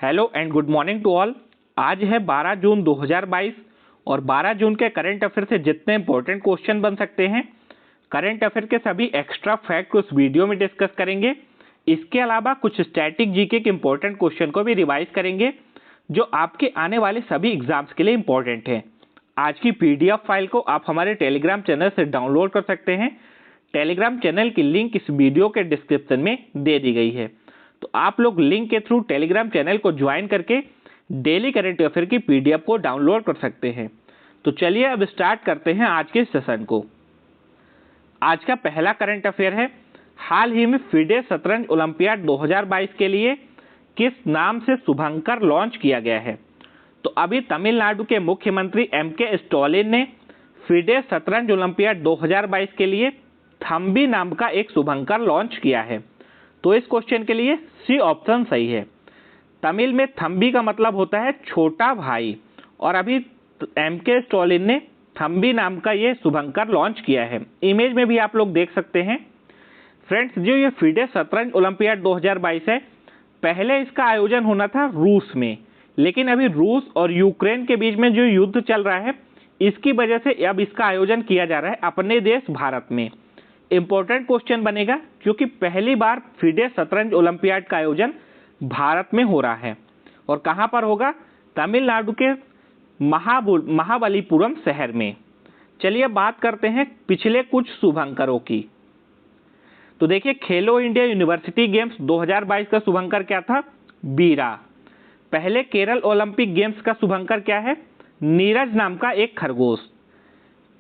Hello and good morning to all. आज है 12 जून 2022 और 12 जून के करंट अफेयर से जितने इंपॉर्टेंट क्वेश्चन बन सकते हैं, करंट अफेयर के सभी एक्स्ट्रा फैक्ट को इस वीडियो में डिस्कस करेंगे। इसके अलावा कुछ स्टैटिक जीके के इंपॉर्टेंट क्वेश्चन को भी रिवाइज करेंगे जो आपके आने वाले सभी एग्जाम्स के लिए इंपॉर्टेंट हैं। आज की पीडीएफ फाइल को आप हमारे टेलीग्राम चैनल से डाउनलोड कर सकते हैं। टेलीग्राम चैनल की लिंक इस वीडियो के डिस्क्रिप्शन में दे दी गई है, तो आप लोग लिंक के थ्रू टेलीग्राम चैनल को ज्वाइन करके डेली करंट अफेयर की पीडीएफ को डाउनलोड कर सकते हैं। तो चलिए अब स्टार्ट करते हैं आज के सेशन को। आज का पहला करंट अफेयर है, हाल ही में फिडे शतरंज ओलंपियाड 2022 के लिए किस नाम से शुभंकर लॉन्च किया गया है। तो अभी तमिलनाडु के मुख्यमंत्री एमके स्टालिन ने फिडे शतरंज ओलंपियाड 2022 के लिए थम्बी नाम का एक शुभंकर लॉन्च किया है। तो इस क्वेश्चन के लिए सी ऑप्शन सही है। तमिल में थम्बी का मतलब होता है छोटा भाई, और अभी एमके स्टालिन ने थम्बी नाम का ये शुभंकर लॉन्च किया है। इमेज में भी आप लोग देख सकते हैं। फ्रेंड्स, जो ये फिडे शतरंज ओलंपियाड 2022 है, पहले इसका आयोजन होना था रूस में, लेकिन अभी रूस और यूक्रेन के बीच में जो युद्ध चल रहा है, इसकी वजह से अब इसका आयोजन किया जा रहा है अपने देश भारत में। इंपॉर्टेंट क्वेश्चन बनेगा क्योंकि पहली बार फिडे शतरंज ओलंपियाड का आयोजन भारत में हो रहा है, और कहां पर होगा? तमिलनाडु के महाबलीपुरम शहर में। चलिए बात करते हैं पिछले कुछ शुभंकरों की। तो देखिए, खेलो इंडिया यूनिवर्सिटी गेम्स 2022 का शुभंकर क्या था? बीरा। पहले केरल ओलंपिक गेम्स का शुभंकर क्या है? नीरज नाम का एक खरगोश।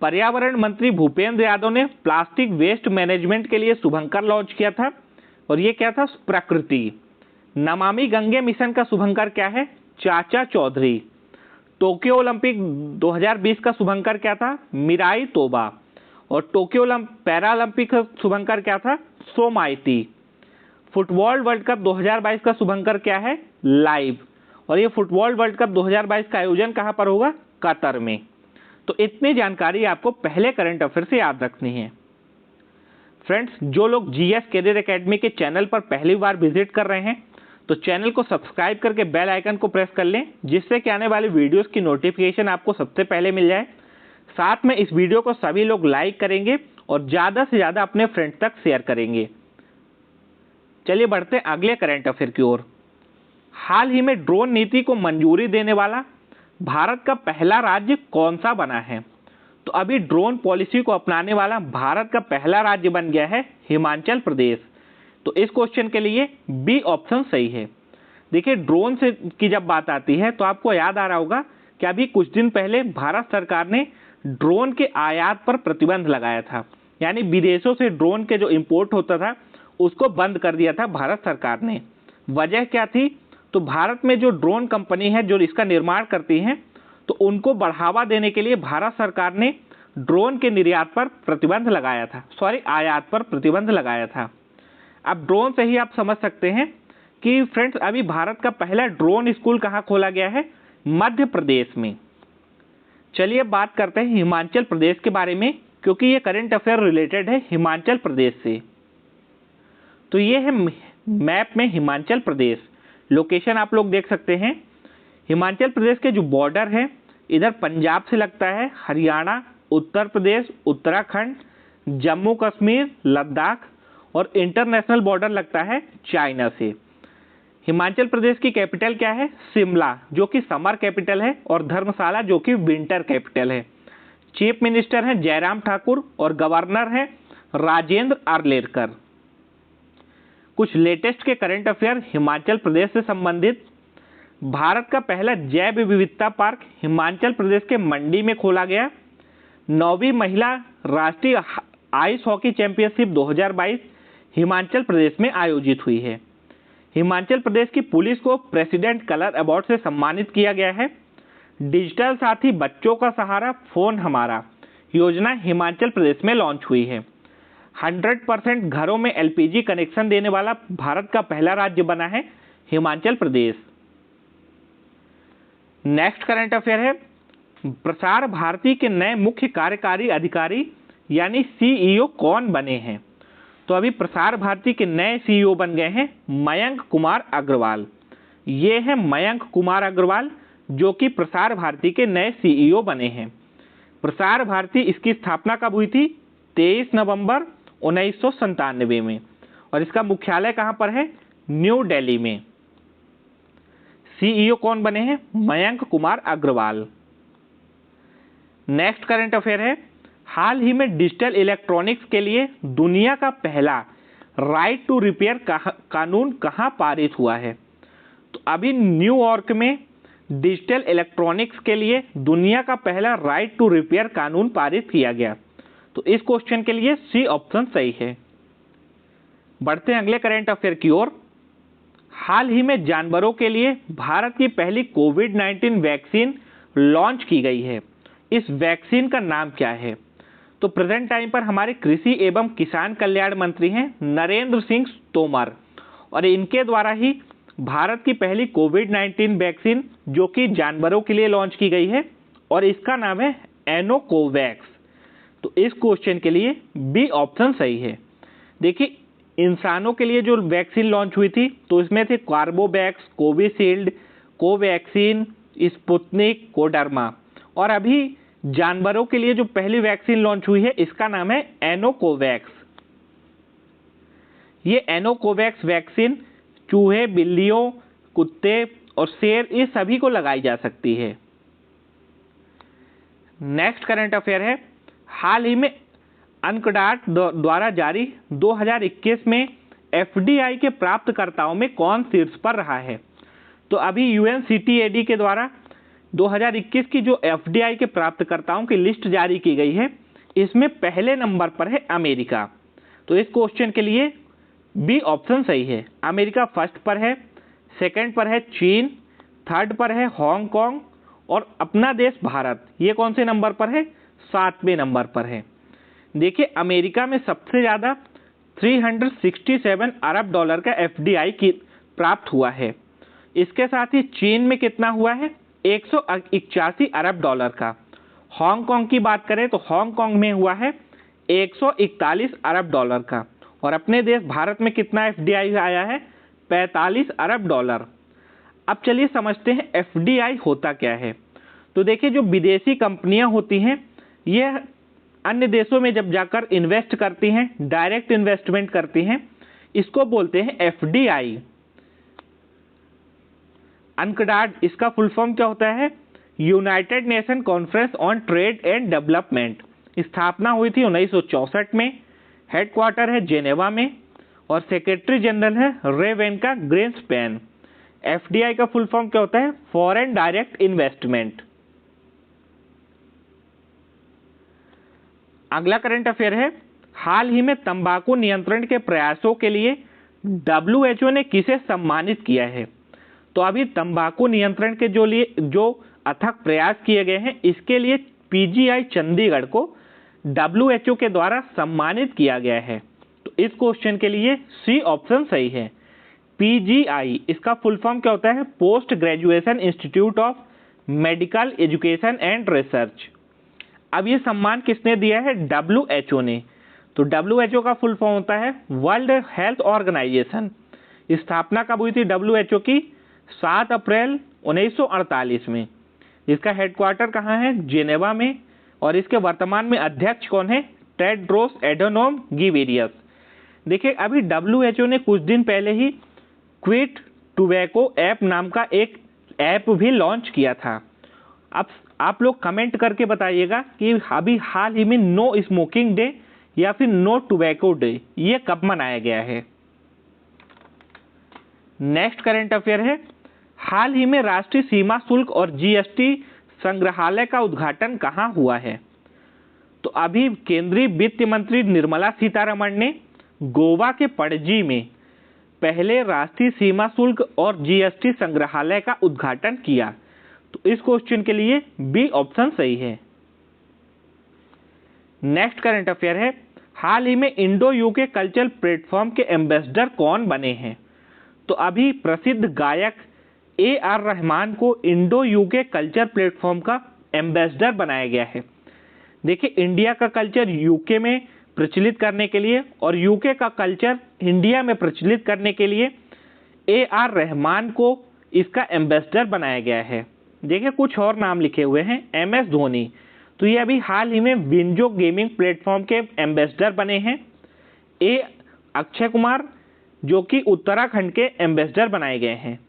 पर्यावरण मंत्री भूपेंद्र यादव ने प्लास्टिक वेस्ट मैनेजमेंट के लिए शुभंकर लॉन्च किया था, और ये क्या था? प्रकृति। नमामि गंगे मिशन का शुभंकर क्या है? चाचा चौधरी। टोक्यो ओलंपिक 2020 का शुभंकर क्या था? मिराई तोबा। और टोक्यो पैरालंपिक का शुभंकर क्या था? सोमाइती। फुटबॉल वर्ल्ड कप 2022 का शुभंकर क्या है? लाइव। और ये फुटबॉल वर्ल्ड कप 2022 का आयोजन कहां पर होगा? कतर में। तो इतनी जानकारी आपको पहले करंट अफेयर से याद रखनी है। फ्रेंड्स, जो लोग जीएस कैरियर एकेडमी के चैनल पर पहली बार विजिट कर रहे हैं, तो चैनल को सब्सक्राइब करके बेल आइकन को प्रेस कर लें, जिससे कि आने वाली वीडियोस की नोटिफिकेशन आपको सबसे पहले मिल जाए। साथ में इस वीडियो को सभी लोग लाइक करेंगे और ज़्यादा से ज़्यादा अपने फ्रेंड्स तक शेयर करेंगे। चलिए बढ़ते हैं अगले करंट अफेयर की ओर। हाल ही में ड्रोन नीति को मंजूरी देने वाला भारत का पहला राज्य कौन सा बना है? तो अभी ड्रोन पॉलिसी को अपनाने वाला भारत का पहला राज्य बन गया है हिमाचल प्रदेश। तो इस क्वेश्चन के लिए बी ऑप्शन सही है। देखिए, ड्रोन से की जब बात आती है तो आपको याद आ रहा होगा कि अभी कुछ दिन पहले भारत सरकार ने ड्रोन के आयात पर प्रतिबंध लगाया था, यानी विदेशों से ड्रोन के जो इंपोर्ट होता था उसको बंद कर दिया था भारत सरकार ने। वजह क्या थी? तो भारत में जो ड्रोन कंपनी है जो इसका निर्माण करती हैं, तो उनको बढ़ावा देने के लिए भारत सरकार ने ड्रोन के निर्यात पर प्रतिबंध लगाया था, आयात पर प्रतिबंध लगाया था। अब ड्रोन से ही आप समझ सकते हैं कि फ्रेंड्स, अभी भारत का पहला ड्रोन स्कूल कहाँ खोला गया है? मध्य प्रदेश में। चलिए बात करते हैं हिमाचल प्रदेश के बारे में, क्योंकि ये करंट अफेयर रिलेटेड है हिमाचल प्रदेश से। तो ये है मैप में हिमाचल प्रदेश। लोकेशन आप लोग देख सकते हैं। हिमाचल प्रदेश के जो बॉर्डर है, इधर पंजाब से लगता है, हरियाणा, उत्तर प्रदेश, उत्तराखंड, जम्मू कश्मीर, लद्दाख, और इंटरनेशनल बॉर्डर लगता है चाइना से। हिमाचल प्रदेश की कैपिटल क्या है? शिमला, जो कि समर कैपिटल है, और धर्मशाला, जो कि विंटर कैपिटल है। चीफ मिनिस्टर हैं जयराम ठाकुर, और गवर्नर हैं राजेंद्र आर्लेकर। कुछ लेटेस्ट के करंट अफेयर हिमाचल प्रदेश से संबंधित। भारत का पहला जैव विविधता पार्क हिमाचल प्रदेश के मंडी में खोला गया। 9वीं महिला राष्ट्रीय ice hockey championship 2022 Himachal Pradesh में आयोजित हुई है। हिमाचल प्रदेश की पुलिस को प्रेसिडेंट कलर अवार्ड से सम्मानित किया गया है। डिजिटल साथी बच्चों का सहारा फोन हमारा योजना हिमाचल प्रदेश में लॉन्च हुई है। 100% घरों में एलपीजी कनेक्शन देने वाला भारत का पहला राज्य बना है Himachal Pradesh. Next current affair है, प्रसार भारती के नए मुख्य कार्यकारी अधिकारी यानी सीईओ कौन बने हैं? तो अभी प्रसार भारती के नए सीईओ बन गए हैं मयंक कुमार अग्रवाल। ये है मयंक कुमार अग्रवाल, जो कि प्रसार भारती के नए सीईओ बने हैं। प्रसार भारती, इसकी स्थापना कब हुई थी? 23 नवंबर 1997 में, और इसका मुख्यालय कहां पर है? न्यू दिल्ली में। सीईओ कौन बने हैं? Mayank Kumar Agarwal. Next current affair है, हाल ही में डिजिटल इलेक्ट्रॉनिक्स के लिए दुनिया का पहला राइट टू रिपेयर कानून कहां पारित हुआ है? तो अभी न्यूयॉर्क में डिजिटल इलेक्ट्रॉनिक्स के लिए दुनिया का पहला राइट टू रिपेयर कानून पारित किया गया। तो इस क्वेश्चन के लिए सी ऑप्शन सही है। बढ़ते हैं अगले करंट अफेयर की ओर। हाल ही में जानवरों के लिए भारत की पहली कोविड-19 वैक्सीन लॉन्च की गई है। इस वैक्सीन का नाम क्या है? तो प्रेजेंट टाइम पर हमारे कृषि एवं किसान कल्याण मंत्री हैं नरेंद्र सिंह तोमर, और इनके द्वारा ही भारत की पहली कोविड-19 वैक्सीन जो कि जानवरों के लिए लॉन्च की गई है, और इसका नाम है एनोकोवैक्स। तो इस क्वेश्चन के लिए बी ऑप्शन सही है। देखिए, इंसानों के लिए जो वैक्सीन लॉन्च हुई थी तो इसमें थे Corbevax, Covishield, Covaxin, Sputnik, Koderma, और अभी जानवरों के लिए जो पहली वैक्सीन लॉन्च हुई है इसका नाम है एनोकोवैक्स। ये एनोकोवैक्स वैक्सीन चूहे, बिल्लियों, कुत्ते और शेर, ये सभी को लगाई जा सकती है। नेक्स्ट करंट अफेयर है, हाल ही में अनकडाट द्वारा जारी 2021 में एफडीआई के प्राप्तकर्ताओं में कौन शीर्ष पर रहा है? तो अभी यूएनसीटीएडी के द्वारा 2021 की जो एफडीआई के प्राप्तकर्ताओं की लिस्ट जारी की गई है, इसमें पहले नंबर पर है अमेरिका। तो इस क्वेश्चन के लिए बी ऑप्शन सही है। अमेरिका फर्स्ट पर है, सेकंड पर है चीन, थर्ड पर है हांगकांग, और अपना देश भारत ये कौन से नंबर पर है? 7वें नंबर पर है। देखिए, अमेरिका में सबसे ज़्यादा 367 अरब डॉलर का एफडीआई की प्राप्त हुआ है। इसके साथ ही चीन में कितना हुआ है? 181 अरब डॉलर का। हांगकांग की बात करें तो हांगकांग में हुआ है 141 अरब डॉलर का, और अपने देश भारत में कितना एफडीआई आया है? 45 अरब डॉलर। अब चलिए समझते हैं एफडीआई होता क्या है। तो देखिए, जो विदेशी कंपनियां होती हैं ये अन्य देशों में जब जाकर इन्वेस्ट करती हैं, डायरेक्ट इन्वेस्टमेंट करती हैं, इसको बोलते हैं एफडीआई। अनकडाड, इसका फुल फॉर्म क्या होता है? United nation conference on trade and development. स्थापना हुई थी 1964 में, हेडक्वार्टर है जेनेवा में, और सेक्रेटरी जनरल है रेवेनका ग्रीन्सपैन। एफडीआई का फुल फॉर्म क्या होता है? Foreign direct investment. अगला करंट अफेयर है, हाल ही में तंबाकू नियंत्रण के प्रयासों के लिए डब्ल्यूएचओ ने किसे सम्मानित किया है? तो अभी तंबाकू नियंत्रण के जो अथक प्रयास किए गए हैं, इसके लिए पीजीआई चंडीगढ़ को डब्ल्यूएचओ के द्वारा सम्मानित किया गया है। तो इस क्वेश्चन के लिए सी ऑप्शन सही है। पीजीआई, इसका फुल फॉर्म क्या होता है? Post graduation institute of medical education and research. अब ये सम्मान किसने दिया है? डब्ल्यूएचओ ने। तो डब्ल्यूएचओ का फुल फॉर्म होता है वर्ल्ड हेल्थ ऑर्गेनाइजेशन। स्थापना कब हुई थी डब्ल्यूएचओ की? 7 अप्रैल 1948 में। इसका हेडक्वार्टर कहाँ है? जेनेवा में, और इसके वर्तमान में अध्यक्ष कौन है? टेड्रोस एडोनोम गिबेरियस। देखिए, अभी डब्ल्यूएचओ ने कुछ दिन पहले ही क्विट टोबैको ऐप नाम का एक ऐप भी लॉन्च किया था। अब आप लोग कमेंट करके बताइएगा कि अभी हाल ही में नो स्मोकिंग डे या फिर नो टोबैको डे ये कब मनाया गया है। नेक्स्ट करंट अफेयर है, हाल ही में राष्ट्रीय सीमा शुल्क और जीएसटी संग्रहालय का उद्घाटन कहां हुआ है? तो अभी केंद्रीय वित्त मंत्री निर्मला सीतारमण ने गोवा के पणजी में पहले राष्ट्रीय सीमा शुल्क और जीएसटी संग्रहालय का उद्घाटन किया। तो इस क्वेश्चन के लिए बी ऑप्शन सही है। नेक्स्ट करंट अफेयर है, हाल ही में इंडो यूके कल्चरल प्लेटफॉर्म के एम्बेसडर कौन बने हैं? तो अभी प्रसिद्ध गायक AR रहमान को इंडो यूके कल्चर प्लेटफॉर्म का एम्बेसडर बनाया गया है। देखिए, इंडिया का कल्चर यूके में प्रचलित करने के लिए और यूके का कल्चर इंडिया में प्रचलित करने के लिए AR रहमान को इसका एम्बेसडर बनाया गया है? देखिए कुछ और नाम लिखे हुए हैं। MS धोनी, तो ये अभी हाल ही में विंजो गेमिंग प्लेटफॉर्म के एम्बेसडर बने हैं। अक्षय कुमार, जो कि उत्तराखंड के एम्बेसडर बनाए गए हैं।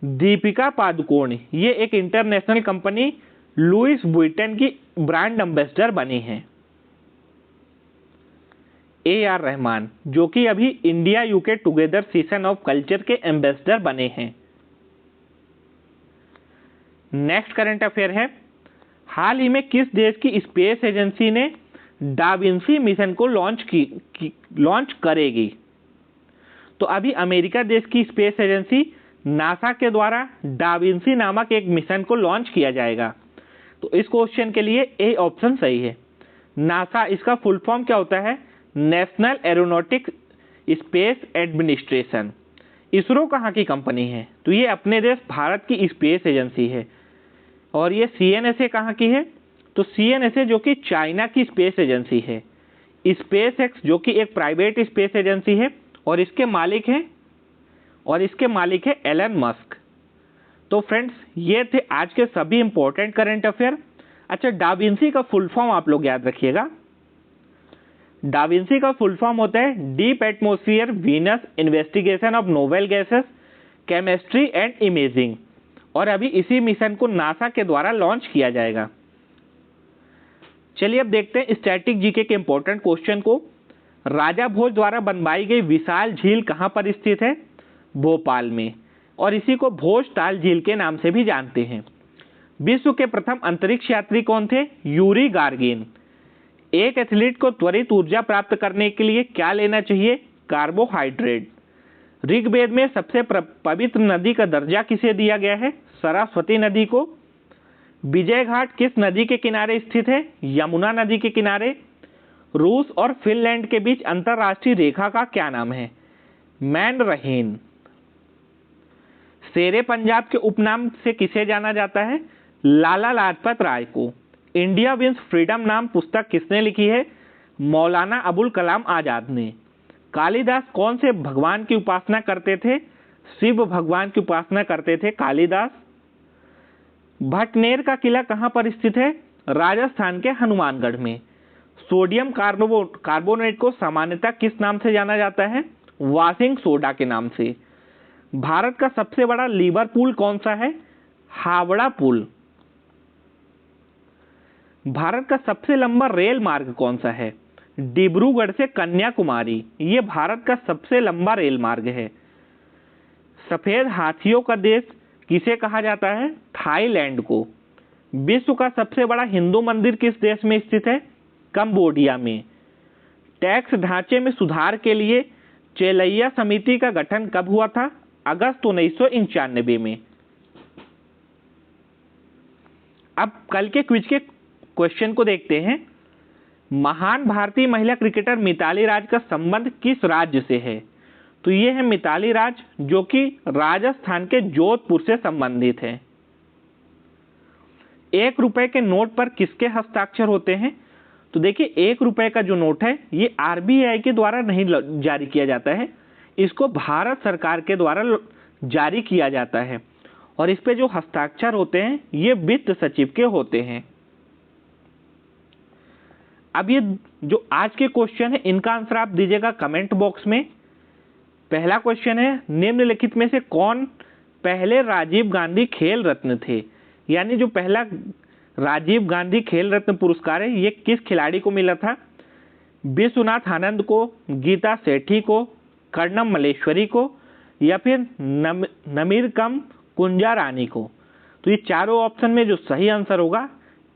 दीपिका पादुकोण, ये एक इंटरनेशनल कंपनी लुइस वुइटन की ब्रांड एम्बेसडर बनी हैं। AR रहमान, जो कि अभी India UK together season of culture के एम्बेसडर बने हैं। नेक्स्ट करंट अफेयर है, हाल ही में किस देश की स्पेस एजेंसी ने डाविंसी मिशन को लॉन्च करेगी? तो अभी अमेरिका देश की स्पेस एजेंसी नासा के द्वारा डाविंसी नामक एक मिशन को लॉन्च किया जाएगा। तो इस क्वेश्चन के लिए ए ऑप्शन सही है। नासा, इसका फुल फॉर्म क्या होता है? National aeronautics space administration. ISRO कहाँ की कंपनी है? तो ये अपने देश भारत की स्पेस एजेंसी है। और ये CNSA कहाँ की है? तो CNSA जो कि चाइना की स्पेस एजेंसी है। SpaceX जो कि एक प्राइवेट स्पेस एजेंसी है और इसके मालिक है एलन मस्क। तो फ्रेंड्स, ये थे आज के सभी इंपॉर्टेंट करंट अफेयर। अच्छा, डाविंसी का फुल फॉर्म आप लोग याद रखिएगा। डाविंसी का फुल फॉर्म होता है deep atmosphere Venus investigation of novel gases chemistry and imaging. और अभी इसी मिशन को नासा के द्वारा लॉन्च किया जाएगा। चलिए अब देखते हैं स्टैटिक जीके के इंपॉर्टेंट क्वेश्चन को। राजा भोज द्वारा बनवाई गई विशाल झील कहां पर स्थित है? भोपाल में, और इसी को भोज ताल झील के नाम से भी जानते हैं। विश्व के प्रथम अंतरिक्ष यात्री कौन थे? Yuri Gagarin. एक एथलीट को त्वरित ऊर्जा प्राप्त करने के लिए क्या लेना चाहिए? कार्बोहाइड्रेट। ऋग्वेद में सबसे पवित्र नदी का दर्जा किसे दिया गया है? सरस्वती नदी को। विजय घाट किस नदी के किनारे स्थित है? यमुना नदी के किनारे। रूस और फिनलैंड के बीच अंतरराष्ट्रीय रेखा का क्या नाम है? मैनरहेन। शेरे पंजाब के उपनाम से किसे जाना जाता है? लाला लाजपत राय को। इंडिया विंस फ्रीडम नाम पुस्तक किसने लिखी है? मौलाना अबुल कलाम आजाद ने। कालिदास कौन से भगवान की उपासना करते थे? शिव भगवान की उपासना करते थे कालिदास। भटनेर का किला कहां पर स्थित है? राजस्थान के हनुमानगढ़ में। सोडियम कार्बोनेट को सामान्यतः किस नाम से जाना जाता है? वाशिंग सोडा के नाम से। भारत का सबसे बड़ा लीवर पुल कौन सा है? हावड़ा पुल। भारत का सबसे लंबा रेल मार्ग कौन सा है? डिब्रूगढ़ से कन्याकुमारी। यह भारत का सबसे लंबा रेल मार्ग है। सफेद हाथियों का देश किसे कहा जाता है? थाईलैंड को। विश्व का सबसे बड़ा हिंदू मंदिर किस देश में स्थित है? कंबोडिया में। टैक्स ढांचे में सुधार के लिए चेलैया समिति का गठन कब हुआ था? अगस्त 1991 में। अब कल के क्विज के क्वेश्चन को देखते हैं। महान भारतीय महिला क्रिकेटर मिताली राज का संबंध किस राज्य से है? तो ये है मिताली राज, जो कि राजस्थान के जोधपुर से संबंधित है। 1 रुपए के नोट पर किसके हस्ताक्षर होते हैं? तो देखिए, 1 रुपए का जो नोट है ये RBI के द्वारा नहीं जारी किया जाता है, इसको भारत सरकार के द्वारा जारी किया जाता है। और इस पे जो हस्ताक्षर होते हैं ये वित्त सचिव के होते हैं। अब ये जो आज के क्वेश्चन है इनका आंसर आप दीजिएगा कमेंट बॉक्स में। पहला क्वेश्चन है, निम्नलिखित में से कौन पहले राजीव गांधी खेल रत्न थे? यानी जो पहला राजीव गांधी खेल रत्न पुरस्कार है ये किस खिलाड़ी को मिला था? विश्वनाथ आनंद को, गीता सेठी को, कर्णम मल्लेश्वरी को, या फिर नमीरकम कुंजा रानी को? तो ये चारों ऑप्शन में जो सही आंसर होगा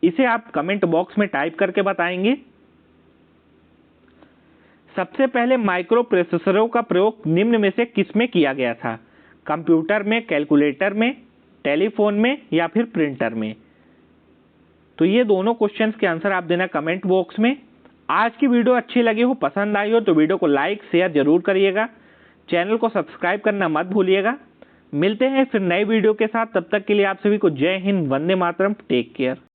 इसे आप कमेंट बॉक्स में टाइप करके बताएंगे। सबसे पहले माइक्रो प्रोसेसरों का प्रयोग निम्न में से किसमें किया गया था? कंप्यूटर में, कैलकुलेटर में, टेलीफोन में, या फिर प्रिंटर में? तो ये दोनों क्वेश्चंस के आंसर आप देना कमेंट बॉक्स में। आज की वीडियो अच्छी लगी हो, पसंद आई हो तो वीडियो को लाइक शेयर जरूर करिएगा। चैनल को सब्सक्राइब करना मत भूलिएगा। मिलते हैं फिर नई वीडियो के साथ, तब तक के लिए आप सभी को जय हिंद, वंदे मातरम, टेक केयर।